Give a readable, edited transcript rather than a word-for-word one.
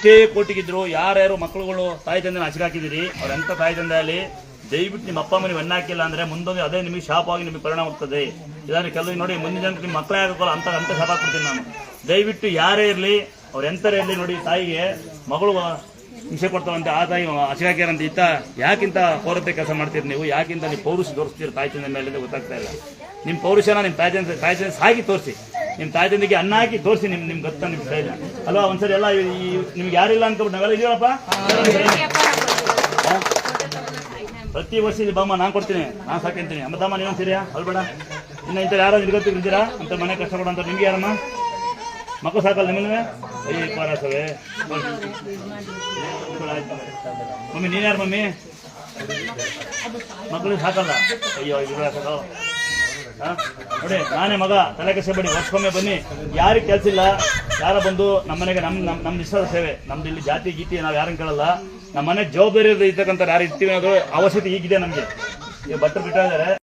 ಎಷ್ಟೇ ಕೋಟಿಗಿದ್ರು ಯಾರ್ಯಾರು ಮಕ್ಕಳುಗಳು ತಾಯಿ ತಂದೆ ಹಸಿರಾಕಿದ್ದೀರಿ ಅವ್ರ ಎಂತ ತಾಯಿ ತಂದೆ ಅಲ್ಲಿ ದಯವಿಟ್ಟು ನಿಮ್ಮ ಅಪ್ಪ ಅಮ್ಮ ನೀವು ಹಾಕಿಲ್ಲ ಅಂದ್ರೆ ಮುಂದೊಂದು ಅದೇ ನಿಮಗೆ ಶಾಪ್ ಆಗಿ ನಿಮಗೆ ಪರಿಣಾಮ ಆಗ್ತದೆ. ಇದಾದ್ರೆ ಕೆಲವು ನೋಡಿ ಮುಂದಿನ ಜನಕ್ಕೆ ನಿಮ್ಮ ಮಕ್ಕಳೇ ಆಗೋಲ್ಲ ಅಂತ ಶಾಪ್ ಹಾಕ್ಬಿಡ್ತೀನಿ ನಾನು. ದಯವಿಟ್ಟು ಯಾರೇ ಇರಲಿ ಅವ್ರ ಎಂತರೇ ಇರಲಿ ನೋಡಿ, ತಾಯಿಗೆ ಮಗಳು ಹಿಂಸೆ ಕೊಡ್ತಾವಂತೆ ಆ ತಾಯಿ ಹಸಿರಾಕ್ಯಾರಂತ ಇತ್ತ ಯಾಕಿಂತ ಪೌರತೆ ಕೆಲಸ ಮಾಡ್ತೀರಿ ನೀವು, ಯಾಕಿಂತ ನೀವು ಪೌರುಷ ತೋರಿಸ್ತೀರಿ ತಾಯಿ ತಂದೆ ಮೇಲೆ ಗೊತ್ತಾಗ್ತಾ ಇಲ್ಲ. ನಿಮ್ಮ ಪೌರುಷನ ನಿಮ್ಮ ತಾಯಿ ತಂದೆ ಸಾಕಿ ತೋರಿಸಿ, ನಿಮ್ಮ ತಾಯಿ ತಂದೆಗೆ ಅನ್ನ ಹಾಕಿ ತೋರಿಸಿ ನಿಮ್ಗೆ ಗೊತ್ತಾ ನಿಮ್ಮ ಕೈಲ ಅಲ್ವಾ. ಒಂದ್ಸರಿ ಎಲ್ಲ ನಿಮ್ಗೆ ಯಾರಿಲ್ಲ ಅನ್ಕೊಬಿಟ್ಟು ನಾವೆಲ್ಲ ಇದೀವಪ್ಪ. ಪ್ರತಿ ವರ್ಷ ಇಲ್ಲಿ ಬಾಮ ನಾನು ಕೊಡ್ತೀನಿ, ನಾನು ಸಾಕಿಂತೀನಿ. ಅಮ್ಮದಮ್ಮ ನೀವೊಂದು ಸರಿಯಾ ಅಲ್ಬೇಡ. ಇನ್ನು ಇಂಥ ಯಾರು ಇರ್ತೀರಾ ಅಂತ ಮನೆ ಕಷ್ಟಪಡ ಅಂತ ನಿಮ್ಗೆ ಯಾರಮ್ಮ ಮಕ್ಕಳು ಸಾಕಲ್ಲ ನಿಮ್ಮನ್ನೇ ಈ ಪಾರಸವೇ. ಮಮ್ಮಿ ನೀನ್ ಯಾರು ಮಮ್ಮಿ ಮಕ್ಕಳಿಗೆ ಸಾಕಲ್ಲ? ಅಯ್ಯೋ ಇದು ಸಾಕಲ್ಲ ನೋಡಿ. ನಾನೇ ಮಗ ತಲೆ ಕಷ್ಟಪಡಿ ವರ್ಷಕ್ಕೊಮ್ಮೆ ಬನ್ನಿ. ಯಾರಿಗೆ ಕೆಲಸ ಇಲ್ಲ ಯಾರ ಬಂದು ನಮ್ಮ ಮನೆಗೆ ನಮ್ದು ಇಷ್ಟದ ಸೇವೆ. ನಮ್ದು ಇಲ್ಲಿ ಜಾತಿ ಗೀತಿ ನಾವು ಯಾರನ್ನು ಕೇಳಲ್ಲ. ನಮ್ಮ ಮನೆ ಜವಾಬ್ದಾರಿ ಇರ್ತಕ್ಕಂಥ ಯಾರು ಇರ್ತೀವಿ ಅನ್ನೋದು ಅವಶ್ಯಕತೆ ಈಗಿದೆ ನಮಗೆ. ಈಗ ಭಟ್ರು ಬಿಟ್ಟಿದ್ದಾರೆ.